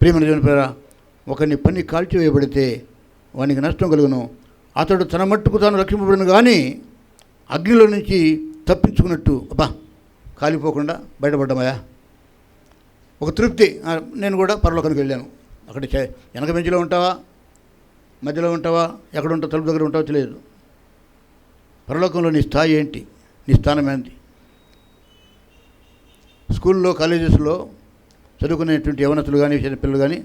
ప్రియమైన దేవుని పిల్లరా, ఒకరిని పని కాల్చివేయబడితే వానికి నష్టం కలుగును. అతడు తన మట్టుకు తాను రక్షింపబడును, కానీ అగ్నిలో నుంచి తప్పించుకున్నట్టు అబ్బా కాలిపోకుండా బయటపడ్డామయా ఒక తృప్తి. నేను కూడా పరలోకానికి వెళ్ళాను. అక్కడ వెనక బెంచ్లో ఉంటావా, మధ్యలో ఉంటావా, ఎక్కడ ఉంటావు, తలుపు దగ్గర ఉంటావో తెలియదు. పరలోకంలో నీ స్థాయి ఏంటి, నీ స్థానం ఏంటి? స్కూల్లో కాలేజెస్లో చదువుకునేటువంటి యవనస్తులు కానీ పిల్లలు కానీ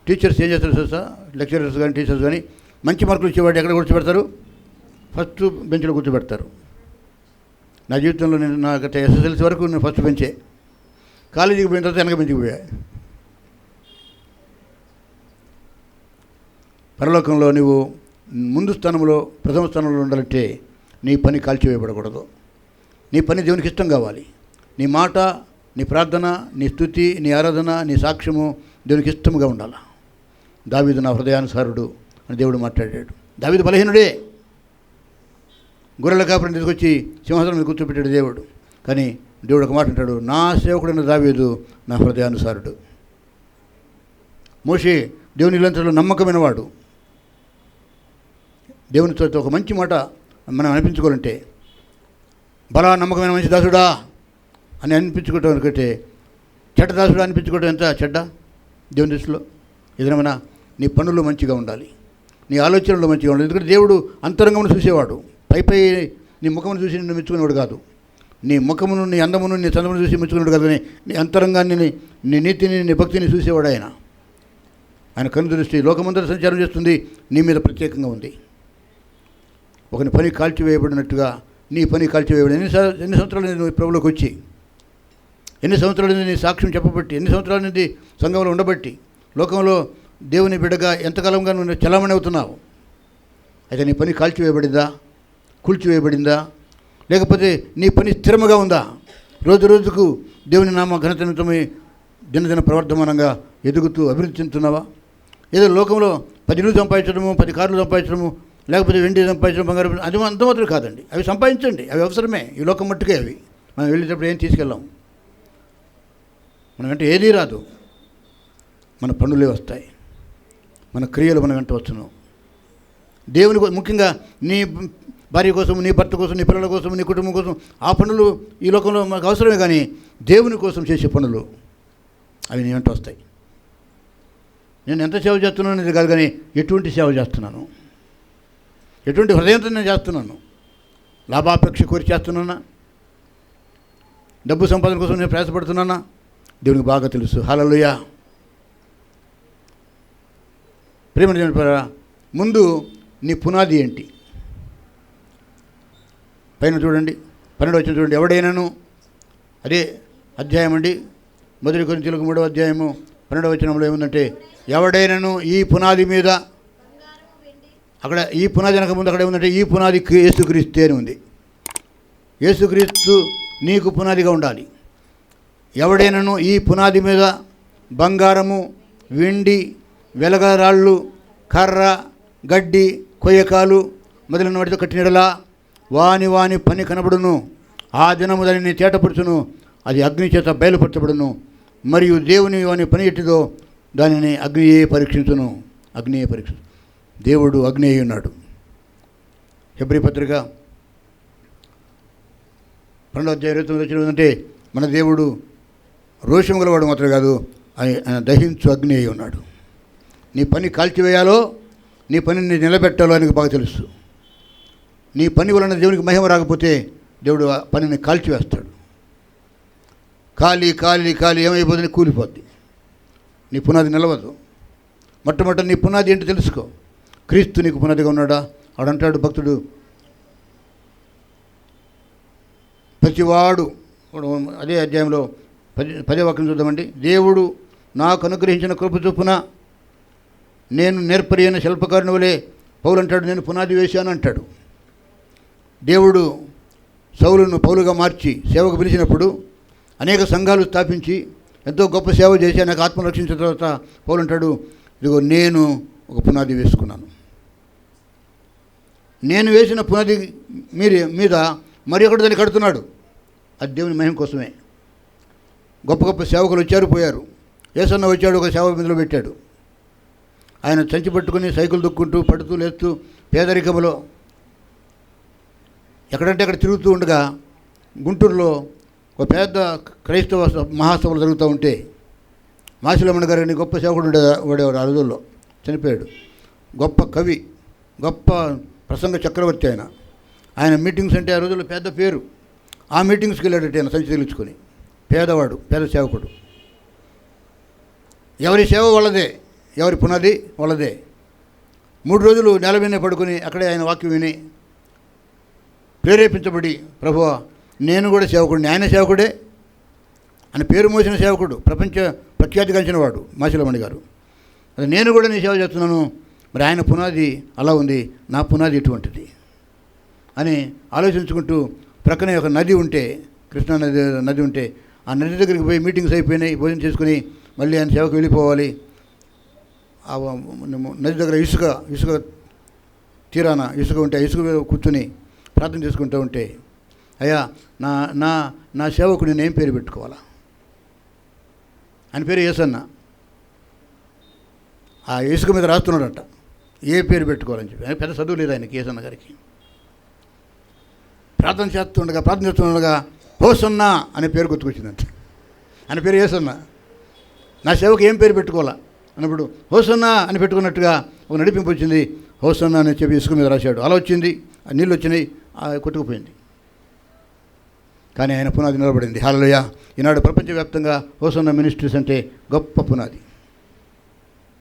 టీచర్స్ ఏం చేస్తారు తెలుసా? లెక్చరర్స్ కానీ టీచర్స్ కానీ మంచి మార్కులు ఇచ్చేవాడు ఎక్కడ కూర్చోబెడతారు? ఫస్ట్ బెంచ్లో కూర్చోబెడతారు. నా జీవితంలో నేను నాకు ఎస్ఎస్ఎల్సీ వరకు నేను ఫస్ట్ బెంచే. కాలేజీకి పోయిన తర్వాత వెనక బెంచ్కి పోయా. పరలోకంలో నువ్వు ముందు స్థానంలో ప్రథమ స్థానంలో ఉండాలంటే నీ పని కాల్చివేయబడకూడదు. నీ పని దేవునికి ఇష్టం కావాలి. నీ మాట, నీ ప్రార్థన, నీ స్తుతి, నీ ఆరాధన, నీ సాక్ష్యము దేవునికి ఇష్టముగా ఉండాలి. దావీదు నా హృదయానుసారుడు అని దేవుడు మాట్లాడాడు. దావీదు బలహీనుడే. గొర్రెల కాపురం తీసుకొచ్చి సింహాసనం మీద కూర్చోబెట్టాడు దేవుడు. కానీ దేవుడు ఒక మాట అంటాడు, నా సేవకుడైన దావీదు నా హృదయానుసారుడు. మోషే దేవుని ఇల్లంతలో నమ్మకమైన వాడు. దేవునితో ఒక మంచి మాట మనం అనిపించుకోవాలంటే, బలా నమ్మకమైన మంచి దాసుడా అని అనిపించుకోవటం అనుకుంటే, చెడ్డ దాసుడా అనిపించుకోవటం ఎంత చెడ్డ దేవుని దృష్టిలో. ఏదైనా నీ పనులు మంచిగా ఉండాలి, నీ ఆలోచనలు మంచిగా ఉండాలి. ఎందుకంటే దేవుడు అంతరంగమును చూసేవాడు. పై నీ ముఖమును చూసి నిన్ను మెచ్చుకునేవాడు కాదు. నీ ముఖమును, నీ అందమును, నీ చందమును చూసి మెచ్చుకునేవాడు కాదు. కానీ నీ అంతరంగాన్ని, నీ నీతిని, నీ భక్తిని చూసేవాడు ఆయన. ఆయన కన్ను దృష్టి లోకమందరూ సంచారం చేస్తుంది, నీ మీద ప్రత్యేకంగా ఉంది. ఒకని పని కాల్చివేయబడినట్టుగా నీ పని కాల్చివేయబడి ఎన్ని సంవత్సరాలు నువ్వు ప్రభువులోకి వచ్చి, ఎన్ని సంవత్సరాల నుండి నీ సాక్ష్యం చెప్పబట్టి, ఎన్ని సంవత్సరాల నుండి సంఘంలో ఉండబట్టి, లోకంలో దేవుని బిడ్డగా ఎంతకాలంగా నువ్వు చలామణి అవుతున్నావు. అయితే నీ పని కాల్చివేయబడిందా, కూల్చివేయబడిందా, లేకపోతే నీ పని స్థిరముగా ఉందా? రోజు రోజుకు దేవుని నామ ఘనత నిమిత్తమై దినదిన ప్రవర్ధమానంగా ఎదుగుతూ అభివృద్ధి చెందుతున్నావా? ఏదో లోకంలో 10 ఇళ్ళు సంపాదించడము, 10 కార్లు సంపాదించడము, లేకపోతే వెండి సంపాదించడం, బంగారం, అది అంత మాత్రం కాదండి. అవి సంపాదించండి, అవి అవసరమే. ఈ లోకం మట్టుకే అవి. మనం వెళ్ళేటప్పుడు ఏం తీసుకెళ్ళాం, మన వెంట ఏదీ రాదు. మన పనులే వస్తాయి, మన క్రియలు మన వెంట వచ్చును. దేవుని ముఖ్యంగా నీ భార్య కోసం, నీ భర్త కోసం, నీ పిల్లల కోసం, నీ కుటుంబం కోసం ఆ పనులు ఈ లోకంలో మనకు అవసరమే. కానీ దేవుని కోసం చేసే పనులు అవి నీ వెంట వస్తాయి. నేను ఎంత సేవ చేస్తున్నాను అనేది కాదు, కానీ ఎటువంటి సేవ చేస్తున్నాను, ఎటువంటి హృదయంతో నేను చేస్తున్నాను. లాభాపేక్ష కోరి చేస్తున్నానా, డబ్బు సంపాదన కోసం నేను ప్రయాసపడుతున్నానా? దేవునికి బాగా తెలుసు. హల్లెలూయా. ప్రేమ ముందు నీ పునాది ఏంటి? పైన చూడండి, 12వ వచనం చూడండి. ఎవడైనాను, అదే అధ్యాయం అండి, 1 కొరింథీయులకు 3వ అధ్యాయము 12వ వచనంలో ఏముందంటే, ఎవడైనాను ఈ పునాది మీద, అక్కడ ఈ పునాది వెనక ముందు అక్కడ ఏముందంటే, ఈ పునాది యేసుక్రీస్తు అని ఉంది. యేసుక్రీస్తు నీకు పునాదిగా ఉండాలి. ఎవడైనాను ఈ పునాది మీద బంగారము, వెండి, వెలగరాళ్ళు, కర్ర, గడ్డి, కొయ్యకాలు మొదలైన వాటితో కట్టినడలా వాని వాని పని కనబడును. ఆ దినము దానిని తేటపరచును, అది అగ్ని చేత బయలుపరచబడును. మరియు దేవుని వాని పని ఎట్టిదో దానిని అగ్నియే పరీక్షించును. అగ్నియే పరీక్ష. దేవుడు అగ్ని అయి ఉన్నాడు. హెబ్రీ పత్రిక 12వ అధ్యాయం 29వ వచనం అంటే, మన దేవుడు రోషం గలవాడు మాత్రమే కాదు, ఆయన దహించు అగ్ని అయి ఉన్నాడు. నీ పని కాల్చివేయాలో, నీ పనిని నిలబెట్టాలో ఆయనకు బాగా తెలుసు. నీ పని వలన దేవునికి మహిమ రాకపోతే దేవుడు ఆ పనిని కాల్చివేస్తాడు. కాలి ఏమైపోతుంది, కూలిపోద్ది. నీ పునాది నిలవదు. మొట్టమొదటి నీ పునాది ఏంటి తెలుసుకో. క్రీస్తు నీకు పునాదిగా ఉన్నాడా? ఆడంటాడు భక్తుడు, ప్రతివాడు, అదే అధ్యాయంలో 10వ వాక్యం చూద్దామండి. దేవుడు నాకు అనుగ్రహించిన కృప చొప్పున నేను నేర్పరి అయిన శిల్పకారుని వలె, పౌలు అంటాడు, నేను పునాది వేశాను అంటాడు. దేవుడు సౌలును పౌలుగా మార్చి సేవకు పిలిచినప్పుడు అనేక సంఘాలు స్థాపించి ఎంతో గొప్ప సేవ చేసి నాకు ఆత్మ రక్షించిన తర్వాత పౌలు అంటాడు, ఇదిగో నేను ఒక పునాది వేసుకున్నాను. నేను వేసిన పునాది మీద మరి ఒకటి దాన్ని కడుతున్నాడు. అది దేవుని మహిమ కోసమే. గొప్ప గొప్ప సేవకులు వచ్చారు, పోయారు. యేసన్న వచ్చాడు, ఒక సేవ మొదలు పెట్టాడు. ఆయన సంచి పట్టుకుని సైకిల్ దుక్కుంటూ పడుతూ లేస్తూ పేదరికములో ఎక్కడంటే అక్కడ తిరుగుతూ ఉండగా గుంటూరులో ఒక పెద్ద క్రైస్తవ మహాసభలు జరుగుతూ ఉంటే మాసిలమ్మన గారిని గొప్ప సేవకుడు ఉండేవాడు. ఆ రోజుల్లో చనిపోయాడు. గొప్ప కవి, గొప్ప ప్రసంగ చక్రవర్తి ఆయన. ఆయన మీటింగ్స్ అంటే ఆ రోజుల్లో పెద్ద పేరు. ఆ మీటింగ్స్కి వెళ్ళాడట ఆయన సంచి తగిలించుకొని. పేదవాడు, పేద సేవకుడు. ఎవరి సేవ వాళ్ళదే, ఎవరి పునాది వాళ్ళదే. 3 రోజులు నేల మీదనే పడుకొని అక్కడే ఆయన వాక్యం విని ప్రేరేపించబడి, ప్రభువా నేను కూడా సేవకుడిని, ఆయన సేవకుడే అని పేరు మోసిన సేవకుడు, ప్రపంచ ప్రఖ్యాతిగాంచిన వాడు మాసిలమణి గారు. అది నేను కూడా నీ సేవ చేస్తున్నాను, మరి ఆయన పునాది అలా ఉంది, నా పునాది ఎటువంటిది అని ఆలోచించుకుంటూ ప్రక్కనే ఒక నది ఉంటే, కృష్ణా నది ఉంటే, ఆ నది దగ్గరికి పోయి మీటింగ్స్ అయిపోయినాయి, భోజనం చేసుకుని మళ్ళీ ఆయన సేవకు వెళ్ళిపోవాలి. ఆ నది దగ్గర ఇసుక తీరాన ఇసుక ఉంటే ఇసుక కూర్చుని ప్రార్థన చేసుకుంటూ ఉంటే, అయ్యా నా నా నా సేవకుడు నేను ఏం పేరు పెట్టుకోవాలా? ఆయన పేరు యేసన్న. ఆ ఇసుక మీద రాస్తున్నాడట ఏ పేరు పెట్టుకోవాలని చెప్పి. ఆయన పెద్ద చదువు లేదు ఆయనకి, యేసన్న గారికి. ప్రార్థన చేస్తుండగా హోసన్నా అనే పేరు గుర్తుకొచ్చిందంట. ఆయన పేరు యేసన్న. నా సేవకు ఏం పేరు పెట్టుకోవాలా అన్నప్పుడు హోసన్నా అని పెట్టుకున్నట్టుగా ఒక నడిపింపు వచ్చింది. హోసన్నా అని చెప్పి ఇసుక మీద రాశాడు. అలా వచ్చింది, ఆ నీళ్ళు వచ్చినాయి, కొట్టుకుపోయింది. కానీ ఆయన పునాది నిలబడింది. హల్లెలూయా. ఈనాడు ప్రపంచవ్యాప్తంగా హోసన్నా మినిస్ట్రీస్ అంటే గొప్ప పునాది.